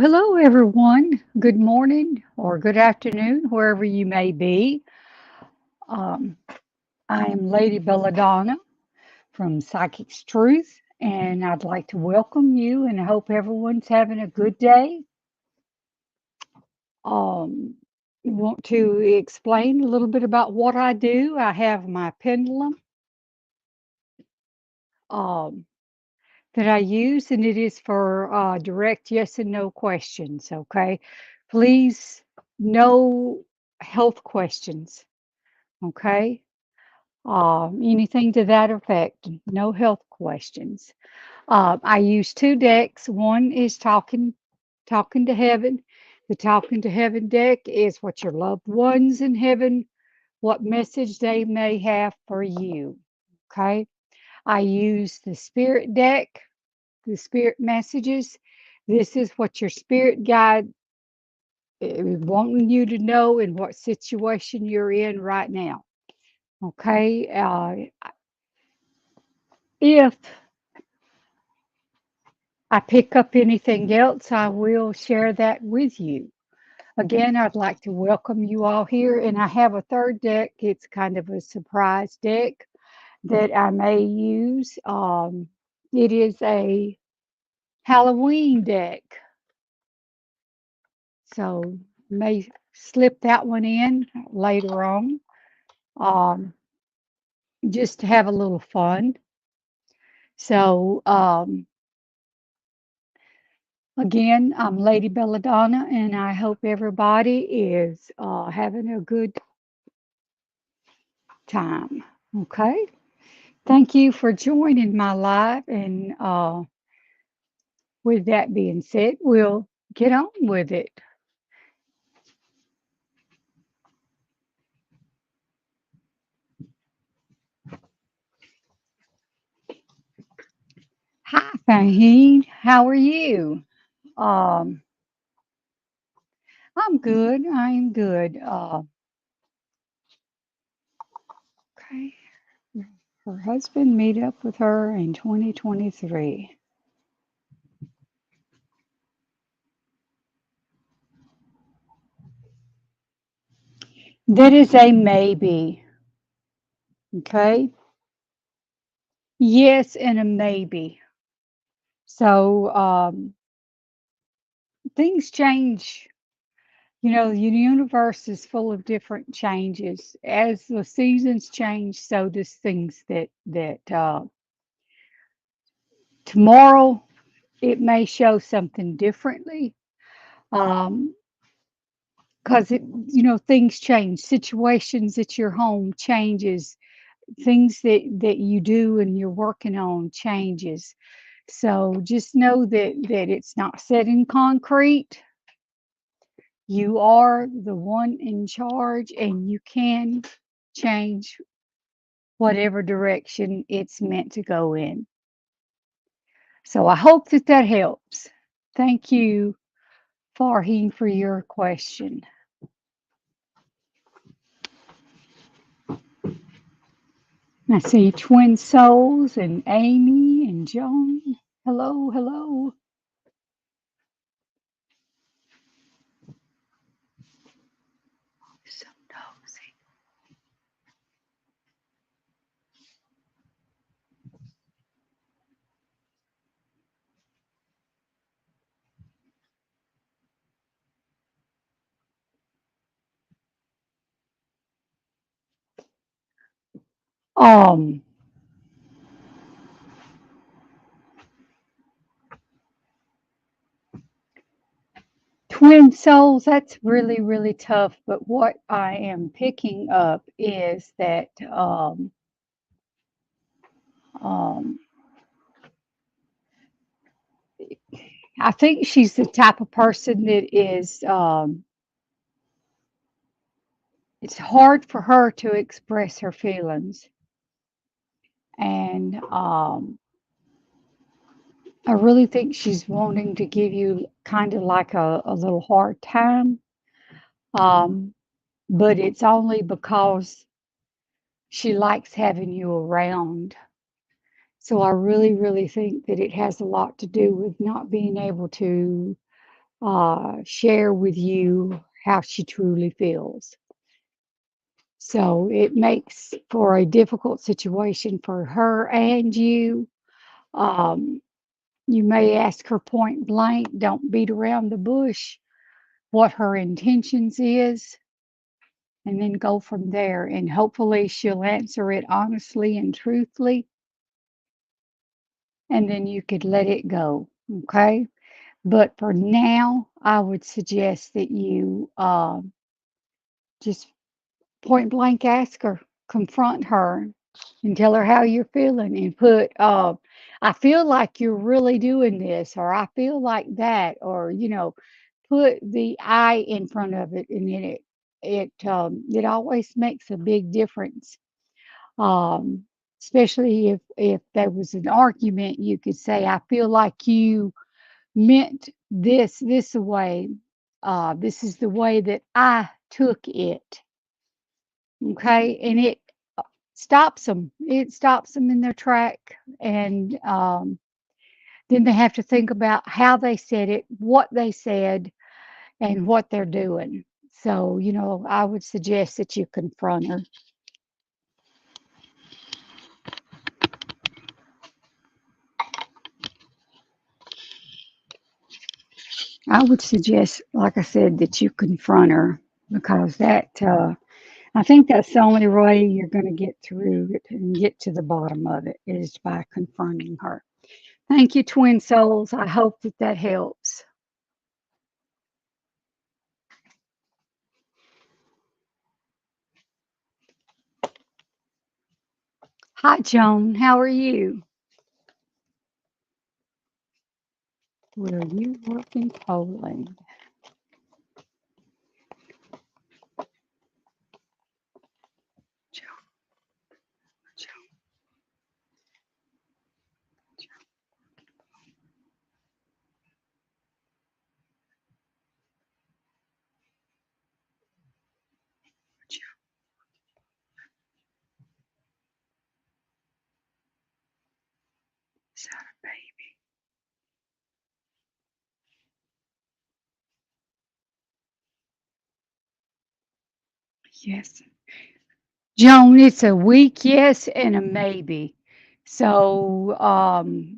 Hello, everyone. Good morning or good afternoon, wherever you may be. Um, I am Lady Bella Donna from Psychic's Truth, and I'd like to welcome you and I hope everyone's having a good day. Um, want to explain a little bit about what I do? I have my pendulum um, that I use, and it is for direct yes and no questions. Okay, please, no health questions. Okay. Anything to that effect. No health questions. I use two decks. One is talking to heaven. The talking to heaven deck is what your loved ones in heaven, what message they may have for you. Okay. I use the spirit deck, the spirit messages. This is what your spirit guide is wanting you to know in what situation you're in right now. Okay. If I pick up anything else, I will share that with you. Again, I'd like to welcome you all here, and I have a third deck. It's kind of a surprise deck that I may use. It is a Halloween deck, so may slip that one in later on, um, just to have a little fun. So, again, I'm Lady Belladonna, and I hope everybody is having a good time. Okay. Thank you for joining my live. And with that being said, we'll get on with it. Hi, Faheen. How are you? Um, I'm good. I am good. Okay. Her husband meet up with her in 2023. That is a maybe. Okay. Yes, and a maybe. So things change. The universe is full of different changes. As the seasons change, so does things that tomorrow it may show something differently. Um, because things change, situations at your home changes, things that you do and you're working on changes. So just know that it's not set in concrete. You are the one in charge, and you can change whatever direction it's meant to go in. So I hope that helps. Thank you, Farheen, for your question. I see twin souls and Amy and Joan. Hello, hello. So nosy. Um, Twin souls, that's really, really tough. But what I am picking up is that um, I think she's the type of person that is, it's hard for her to express her feelings. And I really think she's wanting to give you kind of like a little hard time. Um, but it's only because she likes having you around. So I really, really think that it has a lot to do with not being able to share with you how she truly feels. So it makes for a difficult situation for her and you. Um, you may ask her point blank, don't beat around the bush, what her intentions is, and then go from there. And hopefully she'll answer it honestly and truthfully, and then you could let it go. Okay. But for now, I would suggest that you just point blank ask her, confront her, and tell her how you're feeling, and put, I feel like you're really doing this, or I feel like that, or, put the I in front of it, and then it always makes a big difference. Um, Especially if there was an argument, you could say, I feel like you meant this way. This is the way that I took it. Okay. And it stops them. It stops them in their track. And then they have to think about how they said it, what they said, and what they're doing. So, I would suggest that you confront her. I would suggest, like I said, that you confront her, because I think that's the only way you're going to get through it and get to the bottom of it, is by confronting her. Thank you, twin souls. I hope that that helps. Hi, Joan. How are you? Will you work in Poland? Joan, Joan, Joan. Is that a baby? Yes. Joan, it's a weak yes and a maybe. So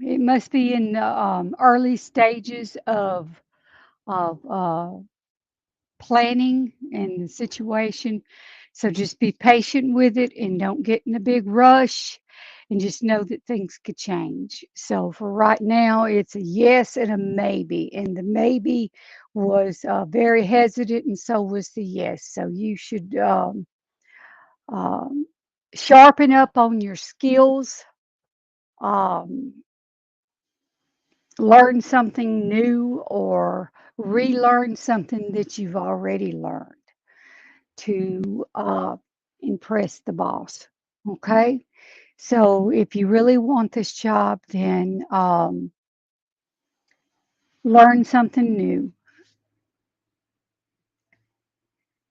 it must be in the early stages of planning and the situation. So just be patient with it and don't get in a big rush, and just know that things could change. So for right now, it's a yes and a maybe. And the maybe was very hesitant, and so was the yes. So you should um, sharpen up on your skills, um, learn something new, or relearn something that you've already learned to impress the boss. Okay. So if you really want this job, then learn something new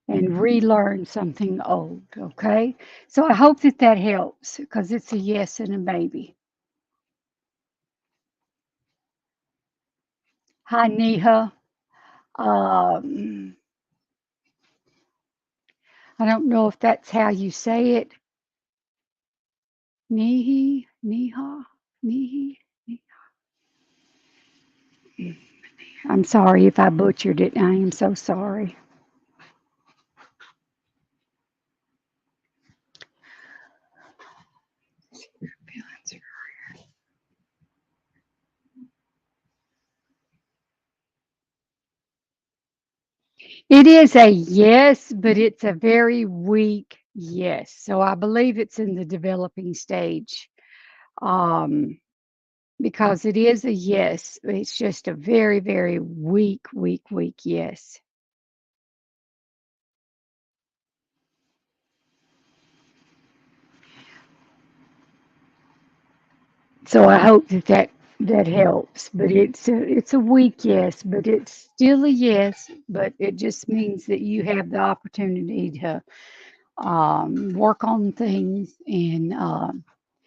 and relearn something old. Okay. So I hope that that helps, because it's a yes and a maybe. Hi, Neha. Um, I don't know if that's how you say it. Nehi, Neha, Nehi. I'm sorry if I butchered it. I am so sorry. It is a yes, but it's a very weak yes. So I believe it's in the developing stage, um, because it is a yes. It's just a very, very weak yes. So I hope that that helps. But it's a weak yes, but it's still a yes. But it just means that you have the opportunity to work on things and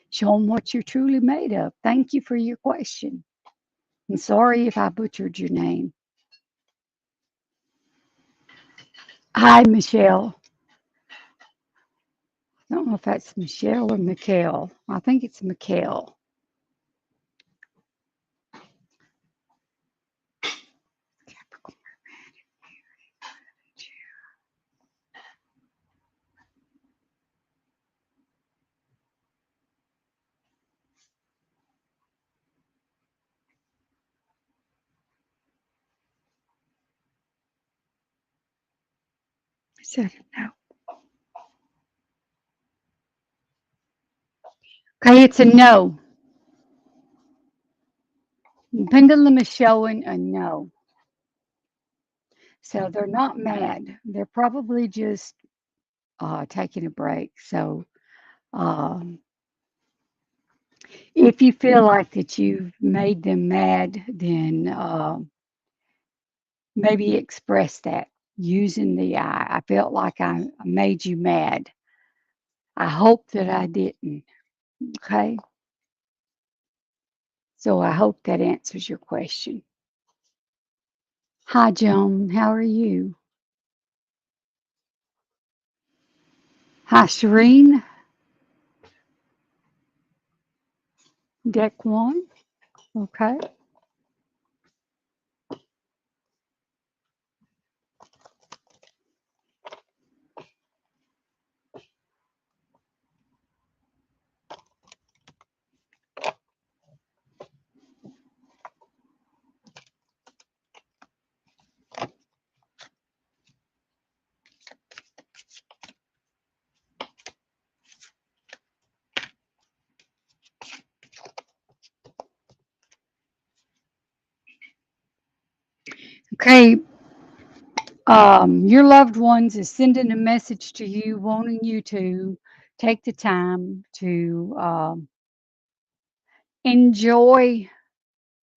show them what you're truly made of. Thank you for your question. I'm sorry if I butchered your name. Hi, Michelle. I don't know if that's Michelle or Mikhail. I think it's Mikhail. I said no. Okay, it's a no. Pendulum is showing a no. So they're not mad. They're probably just taking a break. So um, if you feel like that you've made them mad, then maybe express that using the I felt like I made you mad. I hope that I didn't. Okay. So I hope that answers your question. Hi, Joan. How are you? Hi, Shireen. Deck one. Okay. Okay. Your loved ones is sending a message to you, wanting you to take the time to enjoy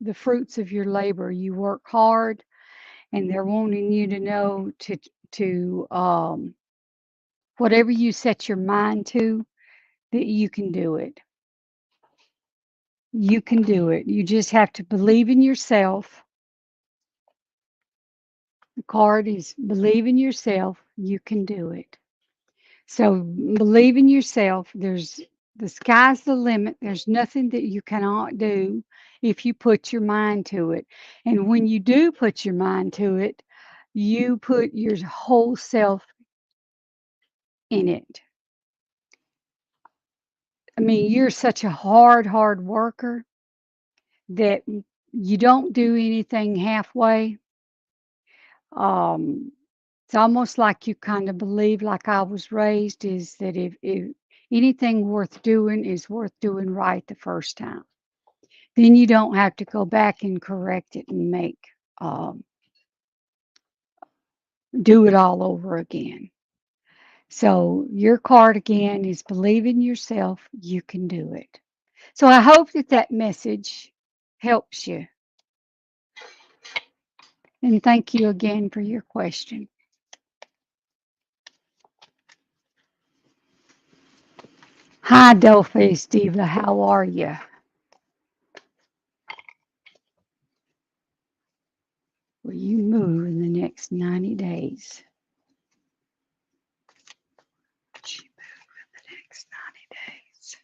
the fruits of your labor. You work hard, and they're wanting you to know to whatever you set your mind to, that you can do it. You can do it. You just have to believe in yourself. The card is believe in yourself. You can do it. So believe in yourself. The sky's the limit. There's nothing that you cannot do if you put your mind to it. And when you do put your mind to it, you put your whole self in it. I mean, you're such a hard worker that you don't do anything halfway. Um, it's almost like you kind of believe, like I was raised, is that if anything worth doing is worth doing right the first time, then you don't have to go back and correct it and um, do it all over again. So your card again is believe in yourself. You can do it. So I hope that that message helps you. And thank you again for your question. Hi, Dollface Diva. How are you? Will you move in the next 90 days? She move in the next 90 days.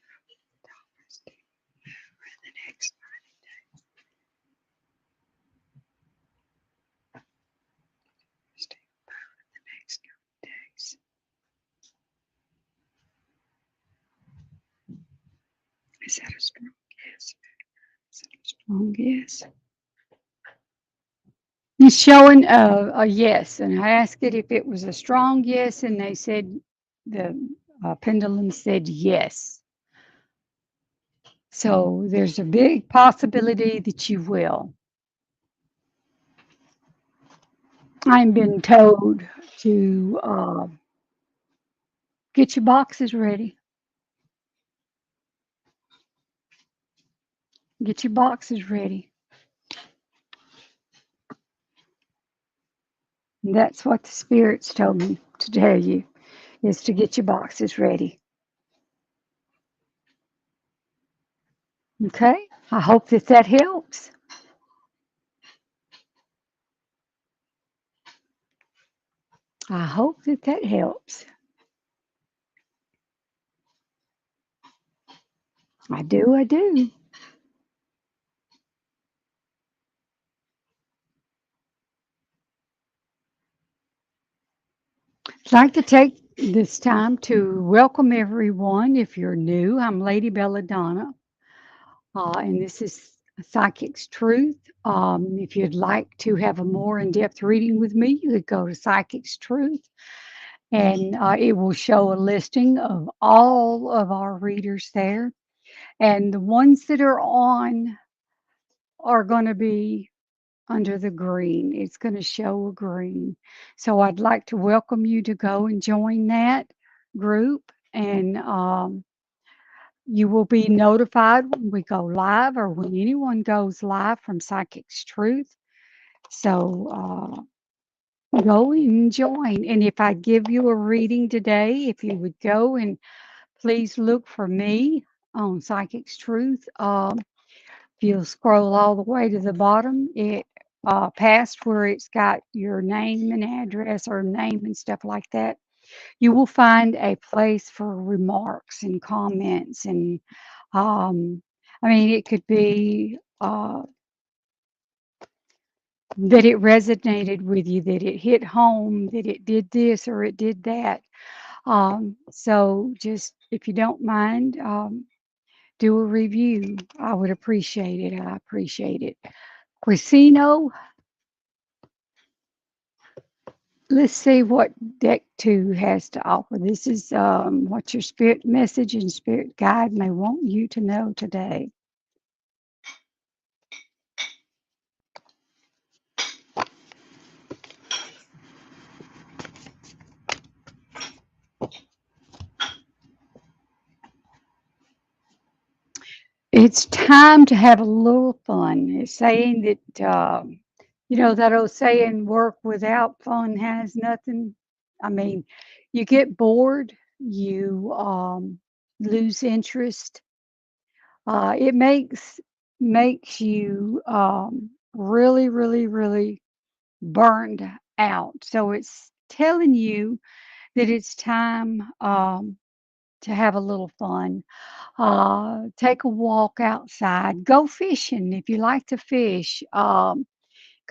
Move in the next 90 days. Move in the next 90 days. Is that a strong yes? Is that a strong yes? He's showing a yes, and I asked it if it was a strong yes, and they said the pendulum said yes. So there's a big possibility that you will. I'm been told to get your boxes ready. Get your boxes ready. And that's what the spirits told me to tell you, is to get your boxes ready. Okay? I hope that that helps. I hope that that helps. I do, I do. I'd like to take this time to welcome everyone. If you're new, I'm Lady Bella Donna, and this is Psychic's Truth. If you'd like to have a more in depth reading with me, you could go to Psychic's Truth, and it will show a listing of all of our readers there. And the ones that are on are going to be under the green. It's going to show a green. So I'd like to welcome you to go and join that group. And you will be notified when we go live or when anyone goes live from Psychic's Truth. So go and join. And if I give you a reading today, if you would go and please look for me on Psychic's Truth. If you'll scroll all the way to the bottom, it past where it's got your name and address or name and stuff like that, you will find a place for remarks and comments. And I mean, it could be that it resonated with you, that it hit home, that it did this or it did that. So just if you don't mind, do a review. I would appreciate it. I appreciate it. Quisino, let's see what deck two has to offer. This is what your spirit message and spirit guide may want you to know today. It's time to have a little fun. It's saying that, that old saying, work without fun has nothing. I mean, you get bored, you lose interest. It makes you really, really, really burned out. So it's telling you that it's time to have a little fun. Take a walk outside. Go fishing if you like to fish. Go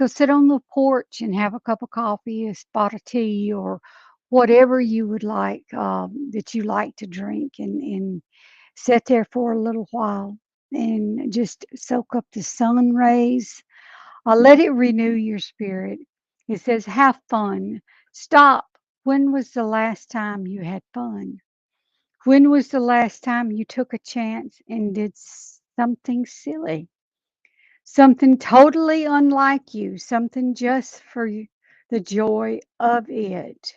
sit on the porch and have a cup of coffee, a spot of tea, or whatever you would like that you like to drink, and sit there for a little while and just soak up the sun rays. Let it renew your spirit. It says, have fun. Stop. When was the last time you had fun? When was the last time you took a chance and did something silly? Something totally unlike you, something just for the joy of it.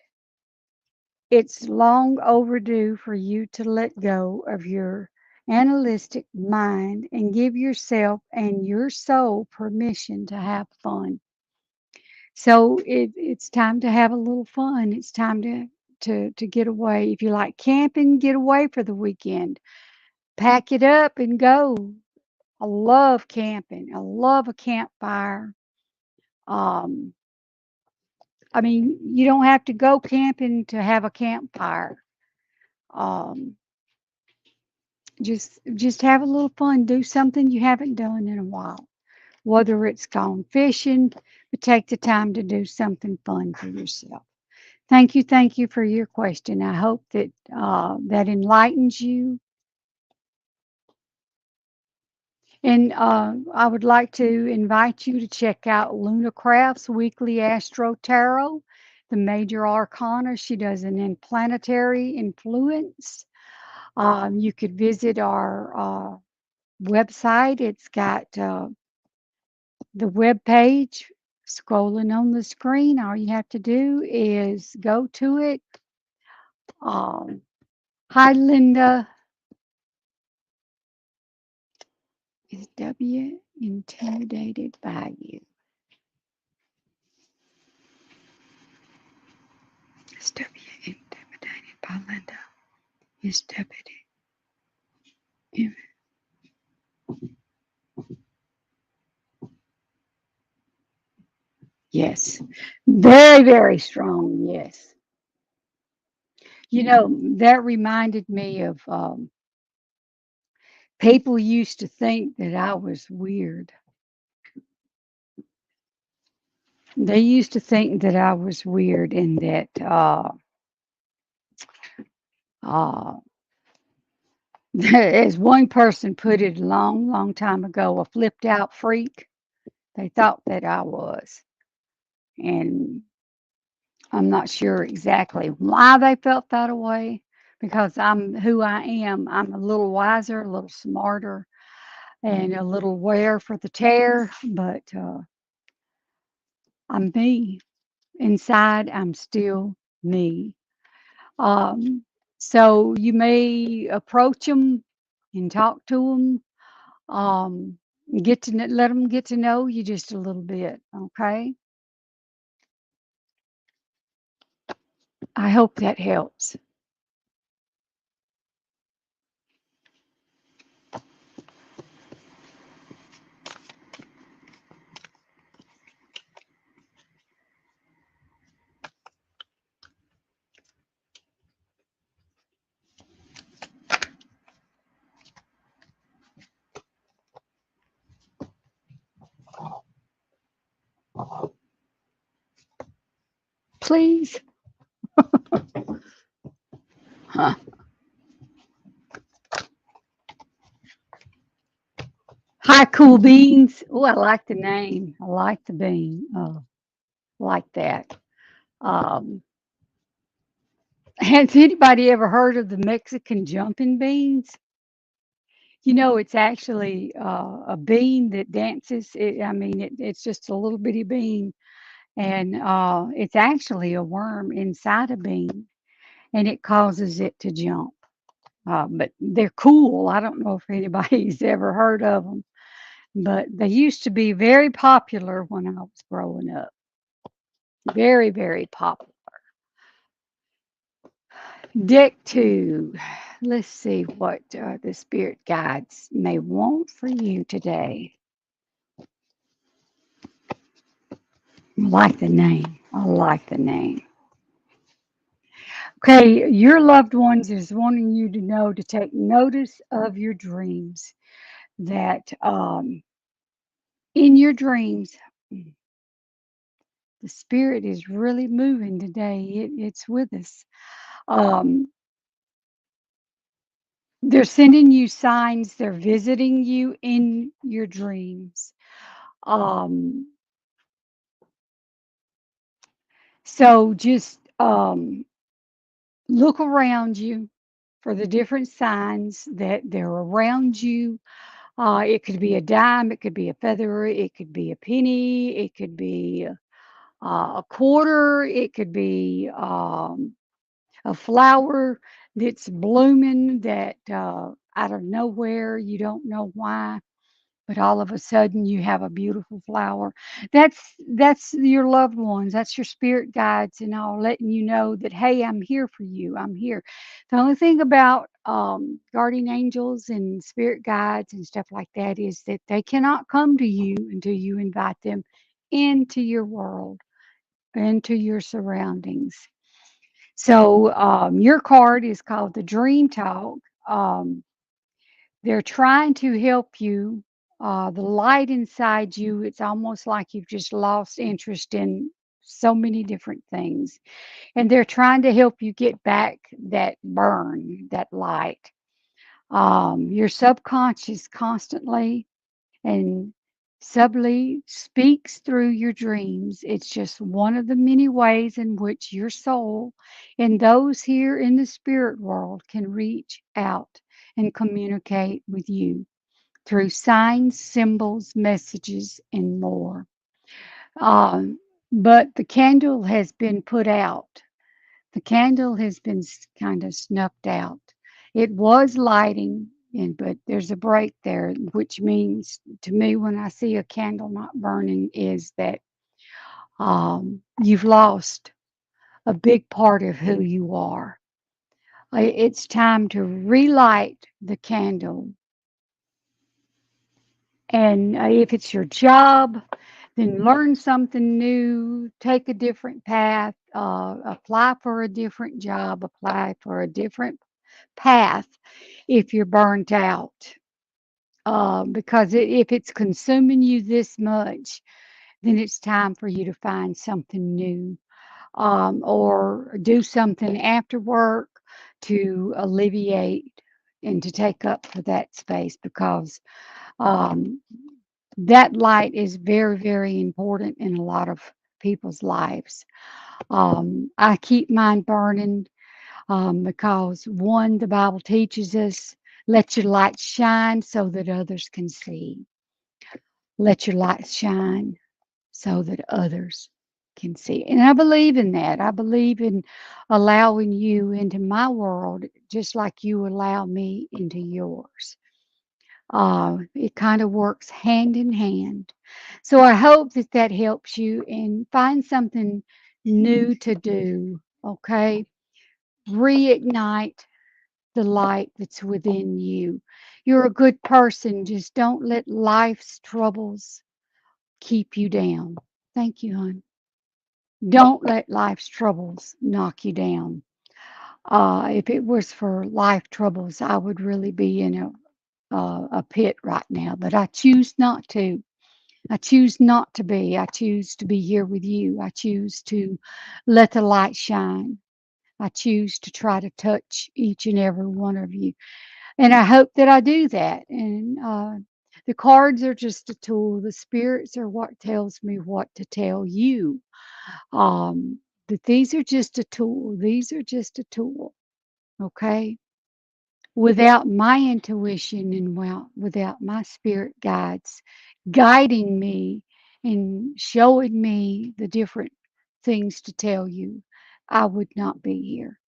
It's long overdue for you to let go of your analytic mind and give yourself and your soul permission to have fun. So it's time to have a little fun. It's time to get away. If you like camping, get away for the weekend. Pack it up and go. I love camping. I love a campfire. Um, I mean, you don't have to go camping to have a campfire. Um, just have a little fun. Do something you haven't done in a while. Whether it's gone fishing, but take the time to do something fun for yourself. Thank you for your question. I hope that that enlightens you. And I would like to invite you to check out Luna Craft's weekly Astro Tarot, the major arcana. She does an interplanetary influence. You could visit our website. It's got the web page scrolling on the screen. All you have to do is go to it. Um, Hi, Linda. Is W intimidated by you? Is W intimidated by Linda? Is W Yes. Very, very strong. Yes. You know, that reminded me of people used to think that I was weird. They used to think that I was weird and that uh, as one person put it a long, long time ago, a flipped out freak. They thought that I was. And I'm not sure exactly why they felt that way because I'm who I am. I'm a little wiser, a little smarter, and a little wear for the tear, but I'm me. Inside, I'm still me. Um, so you may approach them and talk to them. Get to let them get to know you just a little bit. Okay. I hope that helps. Please. Huh. Hi, cool beans. Oh, I like the name. I like the bean. Oh, like that. Um, has anybody ever heard of the Mexican jumping beans? You know, it's actually a bean that dances. It's just a little bitty bean, and it's actually a worm inside a bean, and it causes it to jump. But they're cool. I don't know if anybody's ever heard of them, but they used to be very popular when I was growing up. Very, very popular. Deck two. Let's see what the spirit guides may want for you today. I like the name. I like the name. Okay, your loved ones is wanting you to know to take notice of your dreams. That in your dreams, the spirit is really moving today. It's with us. Um, they're sending you signs. They're visiting you in your dreams. Um, so just look around you for the different signs that they're around you. It could be a dime, it could be a feather, it could be a penny, it could be a quarter, it could be a flower that's blooming that out of nowhere, you don't know why, but all of a sudden you have a beautiful flower. That's your loved ones, that's your spirit guides and all letting you know that, hey, I'm here for you, I'm here. The only thing about guardian angels and spirit guides and stuff like that is that they cannot come to you until you invite them into your world, into your surroundings. So your card is called the Dream Talk. um, they're trying to help you. The light inside you, it's almost like you've just lost interest in so many different things. And they're trying to help you get back that burn, that light. Your subconscious constantly and subtly speaks through your dreams. It's just one of the many ways in which your soul and those here in the spirit world can reach out and communicate with you through signs, symbols, messages, and more. Um, but the candle has been put out. The candle has been kind of snuffed out. It was lighting, but there's a break there, which means to me, when I see a candle not burning, is that you've lost a big part of who you are. It's time to relight the candle. And if it's your job, then learn something new, take a different path, apply for a different job, apply for a different path if you're burnt out. Because if it's consuming you this much, then it's time for you to find something new, or do something after work to alleviate and to take up for that space, because um, that light is very, very important in a lot of people's lives. I keep mine burning, because one, the Bible teaches us, let your light shine so that others can see. Let your light shine so that others can see. And I believe in that. I believe in allowing you into my world just like you allow me into yours. It kind of works hand in hand. So I hope that that helps you and find something new to do. Okay. Reignite the light that's within you. You're a good person. Just don't let life's troubles keep you down. Thank you, hon. Don't let life's troubles knock you down. If it was for life troubles, I would really be in a pit right now, but I choose not to. I choose not to be. I choose to be here with you. I choose to let the light shine. I choose to try to touch each and every one of you. And I hope that I do that. And the cards are just a tool. The spirits are what tells me what to tell you. Um, that these are just a tool. These are just a tool. Okay. Without my intuition and without my spirit guides guiding me and showing me the different things to tell you, I would not be here.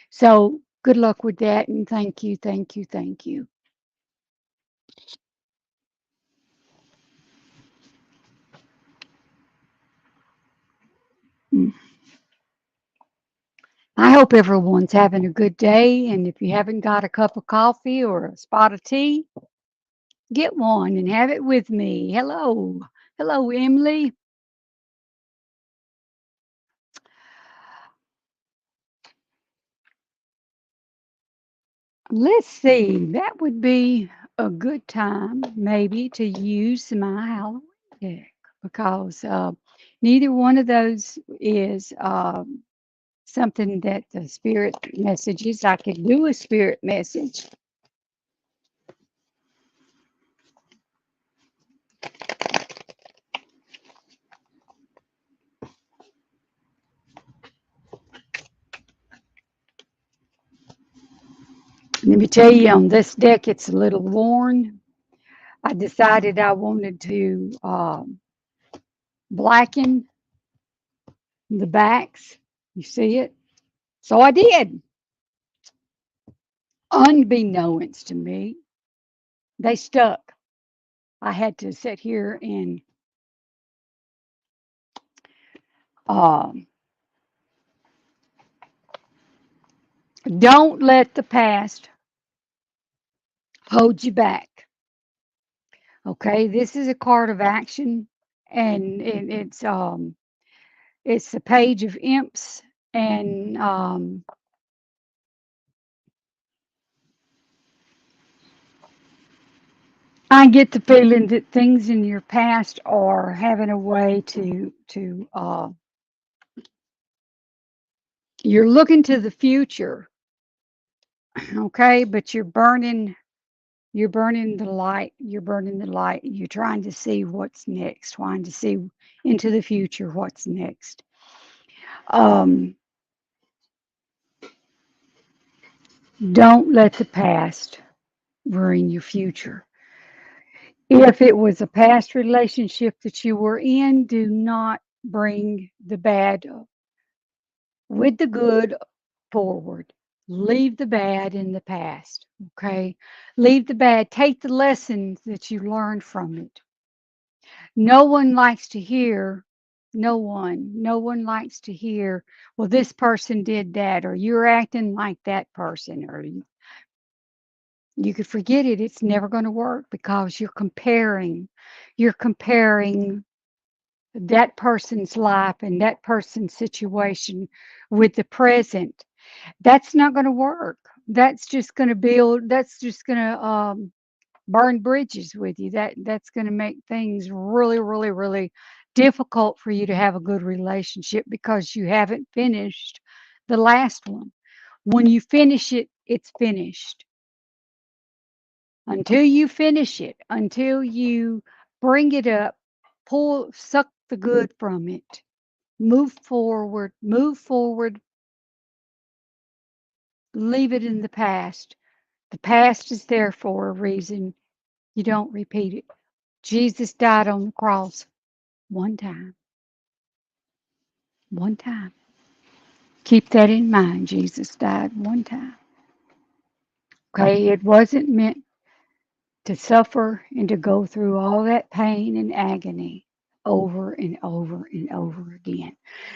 So good luck with that, and thank you, thank you, thank you. Mm. I hope everyone's having a good day, and if you haven't got a cup of coffee or a spot of tea, get one and have it with me. Hello. Hello, Emily. Let's see. That would be a good time, maybe, to use my Halloween deck, because neither one of those is something that the spirit messages. I could do a spirit message. Let me tell you, on this deck, it's a little worn. I decided I wanted to blacken the backs. You see it? So I did. Unbeknownst to me, they stuck. I had to sit here and um, don't let the past hold you back. Okay, this is a card of action, and it's the page of imps, and I get the feeling that things in your past are having a way to you're looking to the future, okay, but you're burning the light, you're burning the light, you're trying to see what's next, trying to see into the future what's next. Um, don't let the past ruin your future. If it was a past relationship that you were in, do not bring the bad with the good forward. Leave the bad in the past. Okay. Leave the bad. Take the lessons that you learned from it. No one likes to hear, no one likes to hear, well, this person did that, or you're acting like that person, or you could forget it. It's never going to work because you're comparing. You're comparing that person's life and that person's situation with the present. That's not going to work. That's just going to burn bridges with you. That's going to make things really, really, really difficult for you to have a good relationship because you haven't finished the last one. When you finish it, it's finished. Until you finish it, until you bring it up, suck the good from it, move forward, leave it in the past. The past is there for a reason. You don't repeat it. Jesus died on the cross one time. One time. Keep that in mind. Jesus died one time. Okay, it wasn't meant to suffer and to go through all that pain and agony over and over and over again.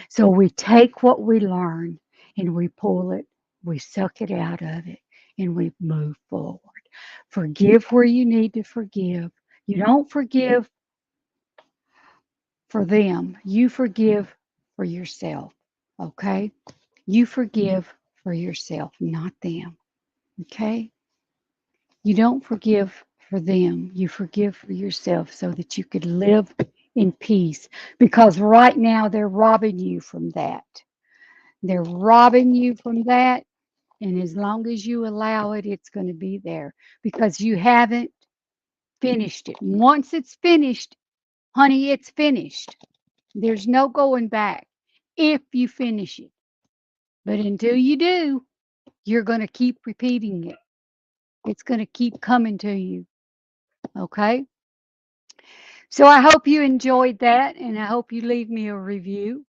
So we take what we learn and we pull it, we suck it out of it, and we move forward. Forgive where you need to forgive. You don't forgive for them, you forgive for yourself. Okay? You forgive for yourself, not them. Okay? You don't forgive for them. You forgive for yourself so that you could live in peace. Because right now they're robbing you from that. They're robbing you from that. And as long as you allow it, it's going to be there because you haven't finished it. Once it's finished, honey, it's finished. There's no going back if you finish it. But until you do, you're going to keep repeating it. It's going to keep coming to you. Okay? So I hope you enjoyed that, and I hope you leave me a review.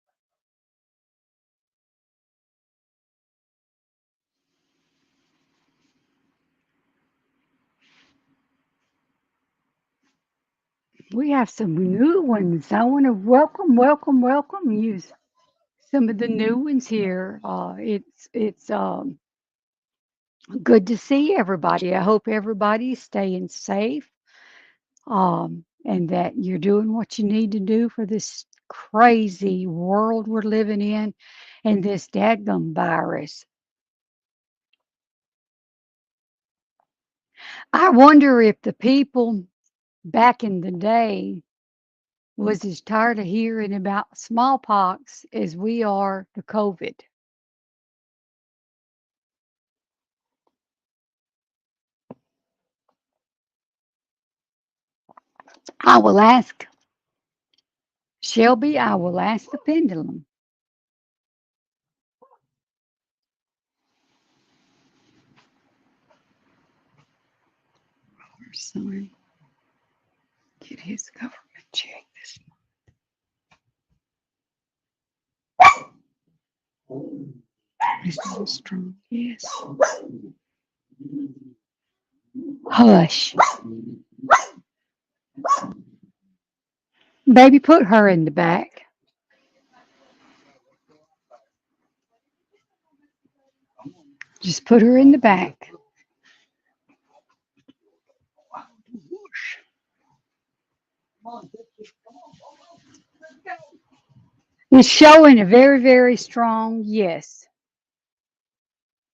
We have some new ones. I want to welcome you. Some of the new ones here. It's good to see everybody. I hope everybody's staying safe, and that you're doing what you need to do for this crazy world we're living in, and this dadgum virus. I wonder if the people back in the day was as tired of hearing about smallpox as we are the COVID. I will ask Shelby, I will ask the pendulum. Our son, get his government check this month. Mr. Strong, yes. Hush. Baby, put her in the back. Just put her in the back. It's showing a very, very strong yes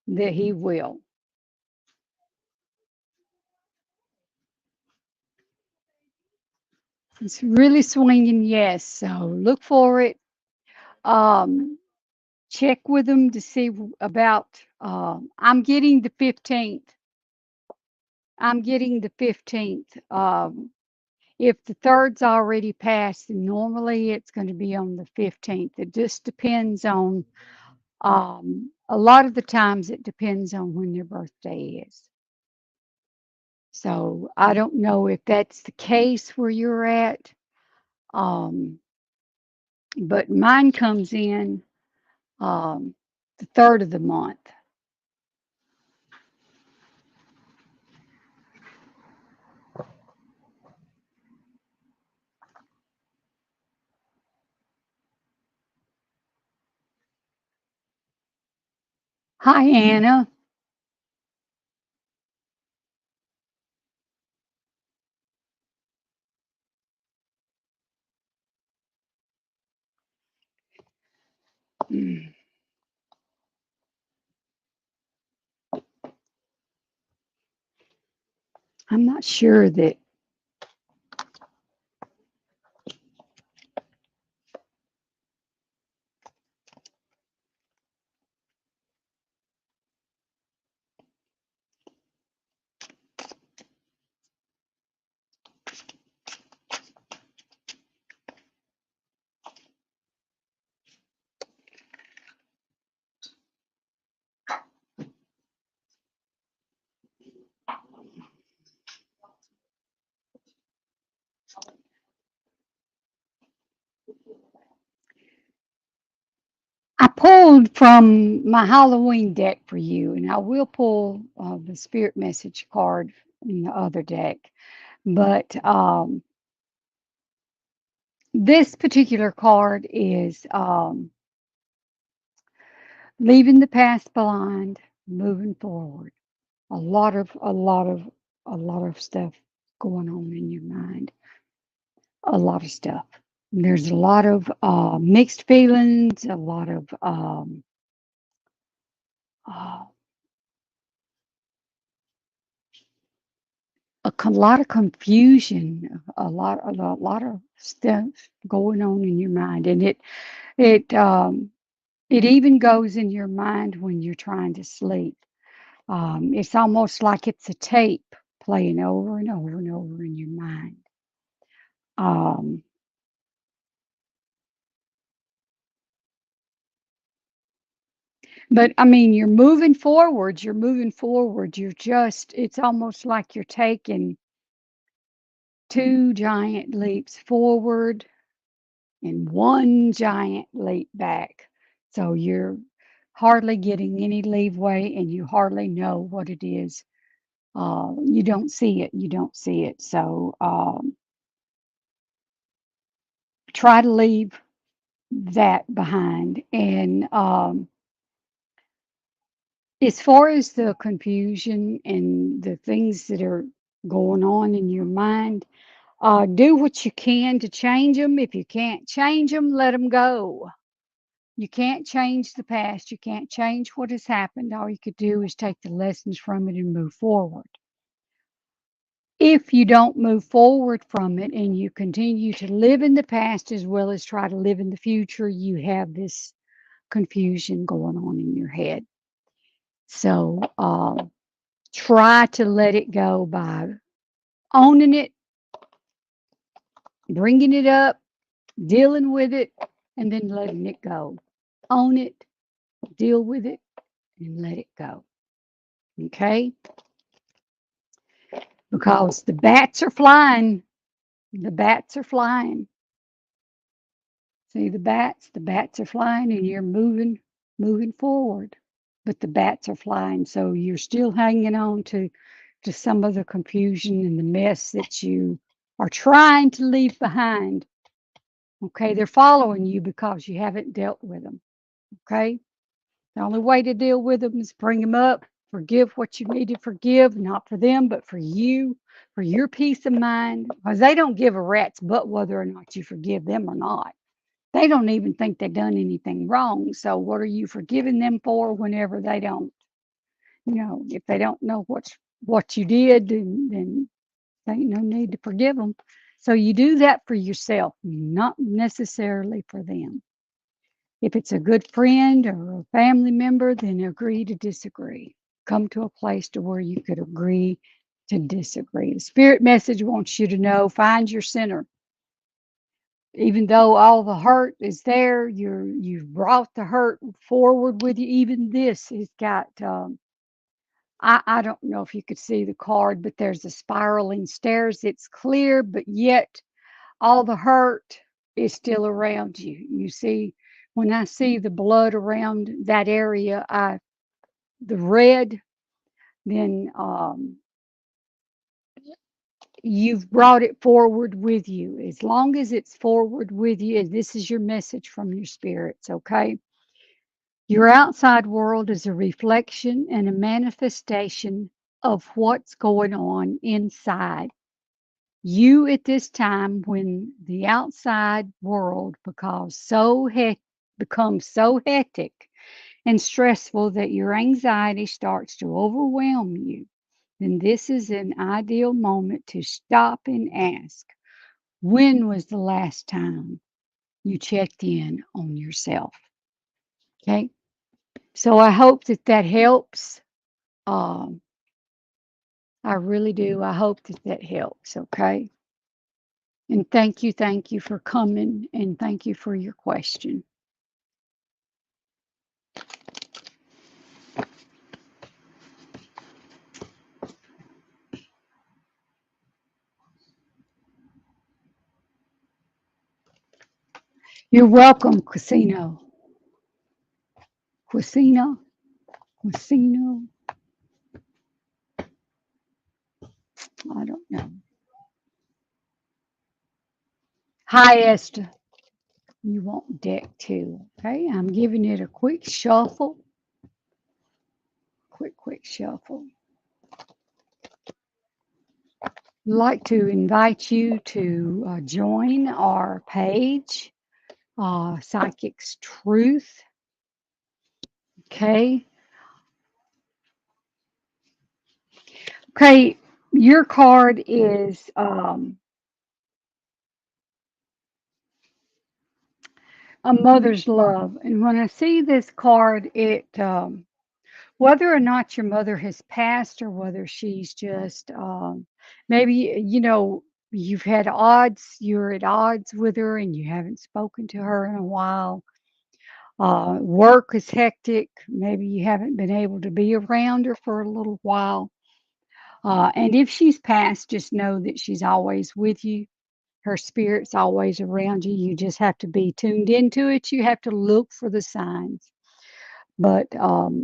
that he will. It's really swinging yes. So look for it. Um, check with them to see about. I'm getting the 15th. I'm getting the 15th. If the third's already passed, then normally it's going to be on the 15th. It just depends on. A lot of the times it depends on when their birthday is. So I don't know if that's the case where you're at. Um, but mine comes in um, the third of the month. Hi, Anna. Mm. I'm not sure that I pulled from my Halloween deck for you, and I will pull the spirit message card in the other deck. But this particular card is leaving the past behind, moving forward. A lot of, a lot of, a lot of stuff going on in your mind. A lot of stuff. There's a lot of mixed feelings, a lot of uh, lot of confusion, a lot of stuff going on in your mind, and it it even goes in your mind when you're trying to sleep. It's almost like it's a tape playing over and over and over in your mind. Um, but I mean, you're moving forward. You're moving forward. It's almost like you're taking two giant leaps forward and one giant leap back. So you're hardly getting any leeway and you hardly know what it is. You don't see it. You don't see it. So try to leave that behind. And as far as the confusion and the things that are going on in your mind, do what you can to change them. If you can't change them, let them go. You can't change the past. You can't change what has happened. All you could do is take the lessons from it and move forward. If you don't move forward from it and you continue to live in the past as well as try to live in the future, you have this confusion going on in your head. So try to let it go by owning it, bringing it up, dealing with it, and then letting it go. Own it, deal with it, and let it go. Okay? Because the bats are flying. The bats are flying. See the bats are flying and you're moving forward. But the bats are flying, so you're still hanging on to some of the confusion and the mess that you are trying to leave behind. Okay, they're following you because you haven't dealt with them. Okay, the only way to deal with them is bring them up, forgive what you need to forgive, not for them, but for you, for your peace of mind, because they don't give a rat's butt whether or not you forgive them or not. They don't even think they've done anything wrong. So what are you forgiving them for whenever they don't? If they don't know what you did, then there ain't no need to forgive them. So you do that for yourself, not necessarily for them. If it's a good friend or a family member, then agree to disagree. Come to a place to where you could agree to disagree. The spirit message wants you to know, find your center. Even though all the hurt is there, you've brought the hurt forward with you. Even this has got I don't know if you could see the card, but there's a spiraling stairs. It's clear, but yet all the hurt is still around you. You see, when I see the blood around that area, the red, then you've brought it forward with you. As long as it's forward with you, and this is your message from your spirits, okay? Your outside world is a reflection and a manifestation of what's going on inside you at this time when the outside world becomes so hectic. becomes so hectic and stressful that your anxiety starts to overwhelm you, then this is an ideal moment to stop and ask, when was the last time you checked in on yourself? Okay. So I hope that that helps. Um, I really do. I hope that that helps. Okay. And thank you for coming, and thank you for your question. You're welcome, Casino. Casino, Casino. I don't know. Hi, Esther. You want deck two. Okay, I'm giving it a quick shuffle. Quick shuffle. I'd like to invite you to join our page, Psychic's Truth. Okay. Okay, your card is a mother's love. And when I see this card, whether or not your mother has passed or whether she's just maybe, you've had odds, you're at odds with her and you haven't spoken to her in a while. Work is hectic. Maybe you haven't been able to be around her for a little while. And if she's passed, just know that she's always with you. Her spirit's always around you. You just have to be tuned into it. You have to look for the signs. But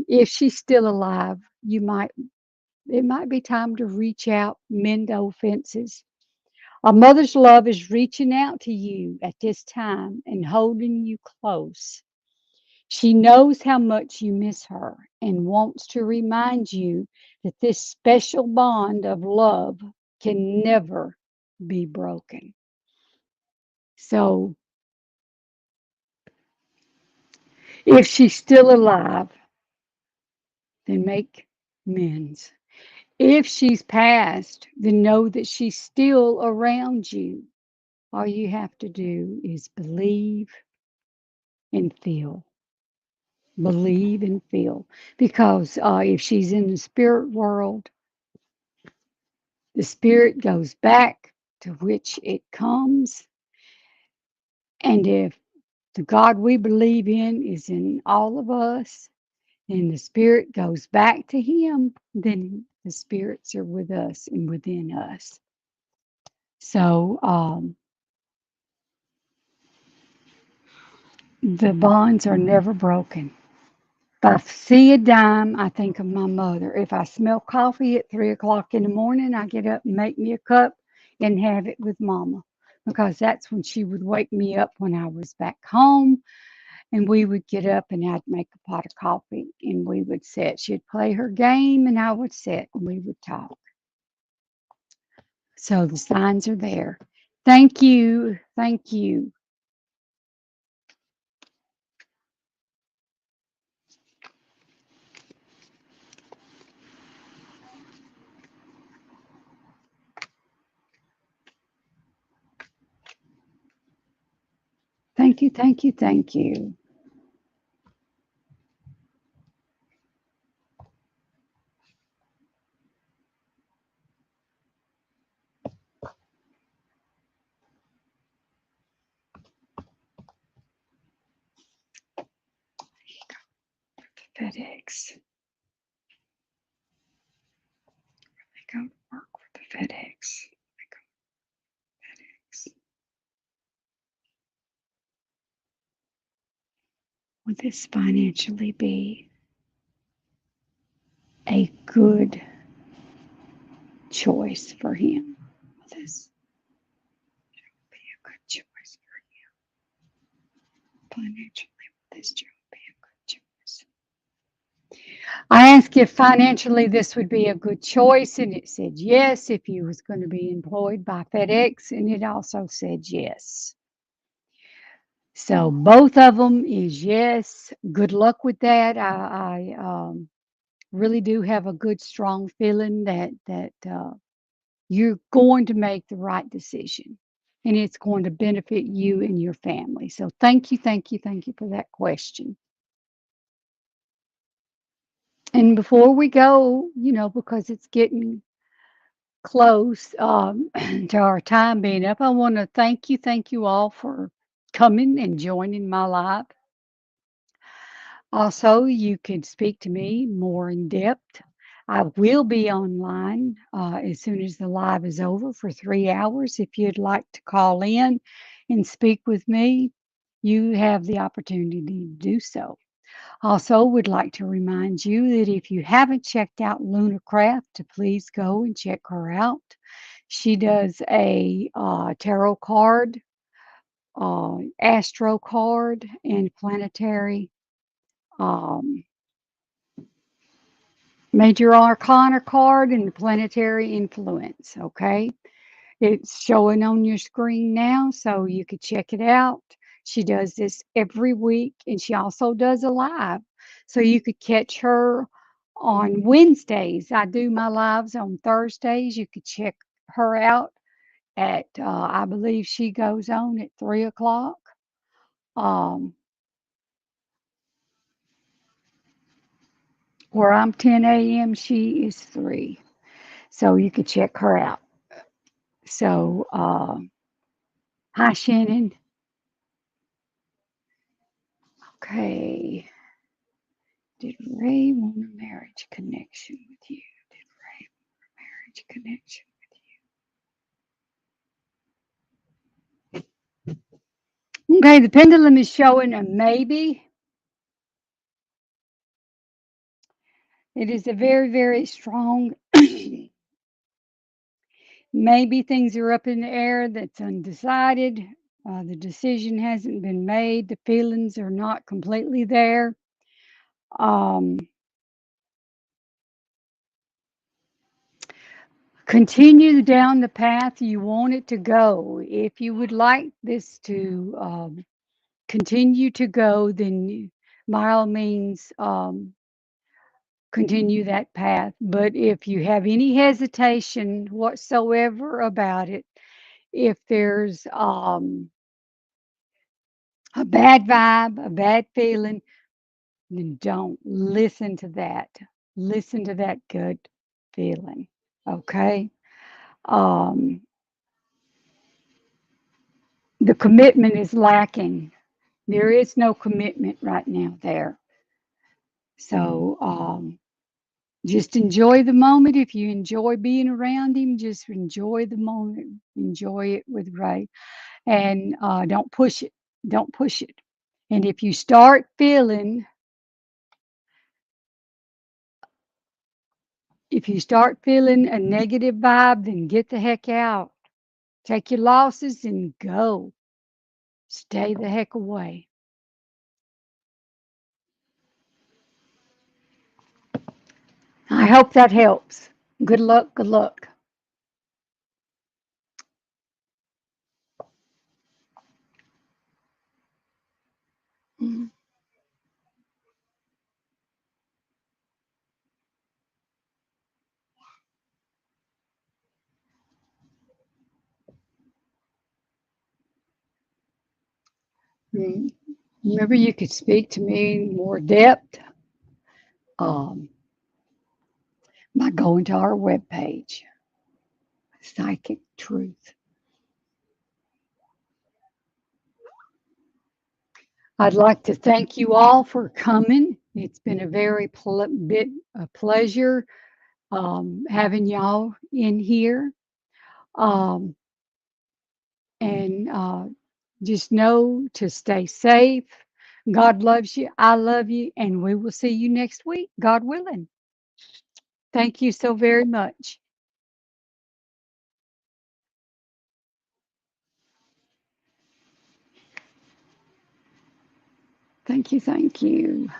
if she's still alive, it might be time to reach out, mend old fences. A mother's love is reaching out to you at this time and holding you close. She knows how much you miss her and wants to remind you that this special bond of love can never be broken. So, if she's still alive, then make amends. If she's passed, then know that she's still around you. All you have to do is believe and feel. Believe and feel. Because if she's in the spirit world, the spirit goes back to which it comes. And if the God we believe in is in all of us, and the spirit goes back to him, then the spirits are with us and within us. So the bonds are never broken. If I see a dime, I think of my mother. If I smell coffee at 3 o'clock in the morning, I get up and make me a cup and have it with Mama, because that's when she would wake me up when I was back home. And we would get up and I'd make a pot of coffee and we would sit. She'd play her game and I would sit and we would talk. So the signs are there. Thank you. Thank you. Thank you. Thank you. Thank you. FedEx. I go to work with the FedEx. I go FedEx. Would this financially be a good choice for him? Would this be a good choice for him? Financially, would this job be a good choice? I asked if financially this would be a good choice, and it said yes if he was going to be employed by FedEx, and it also said yes. So both of them is yes. Good luck with that. I really do have a good, strong feeling that you're going to make the right decision, and it's going to benefit you and your family. So thank you, thank you, thank you for that question. And before we go, because it's getting close to our time being up, I want to thank you all for coming and joining my live. Also, you can speak to me more in depth. I will be online as soon as the live is over for 3 hours. If you'd like to call in and speak with me, you have the opportunity to do so. Also, would like to remind you that if you haven't checked out Luna Craft, to please go and check her out. She does a tarot card, astro card, and planetary um, major arcana card and the planetary influence. Okay. It's showing on your screen now, so you could check it out. She does this every week, and she also does a live. So you could catch her on Wednesdays. I do my lives on Thursdays. You could check her out at, I believe she goes on at 3 o'clock. Um, where I'm 10 a.m., she is 3. So you could check her out. So, hi, Shannon. Okay. Did Ray want a marriage connection with you? Did Ray want a marriage connection with you? Okay, the pendulum is showing a maybe. It is a very, very strong maybe. Things are up in the air that's undecided. The decision hasn't been made. The feelings are not completely there. Um, Continue down the path you want it to go. If you would like this to continue to go, then by all means, continue that path. But if you have any hesitation whatsoever about it, if there's a bad vibe, a bad feeling, then don't listen to that. Listen to that good feeling. Okay. Um, the commitment is lacking. There is no commitment right now there. So just enjoy the moment. If you enjoy being around him, just enjoy the moment. Enjoy it with Ray. And don't push it. Don't push it. And if you start feeling a negative vibe, then get the heck out. Take your losses and go. Stay the heck away. I hope that helps. Good luck. Good luck. Mhm. Remember, you could speak to me in more depth um, by going to our webpage, Psychic Truth. I'd like to thank you all for coming. It's been a very a pleasure having y'all in here. Um, and just know to stay safe. God loves you. I love you. And we will see you next week, God willing. Thank you so very much. Thank you. Thank you.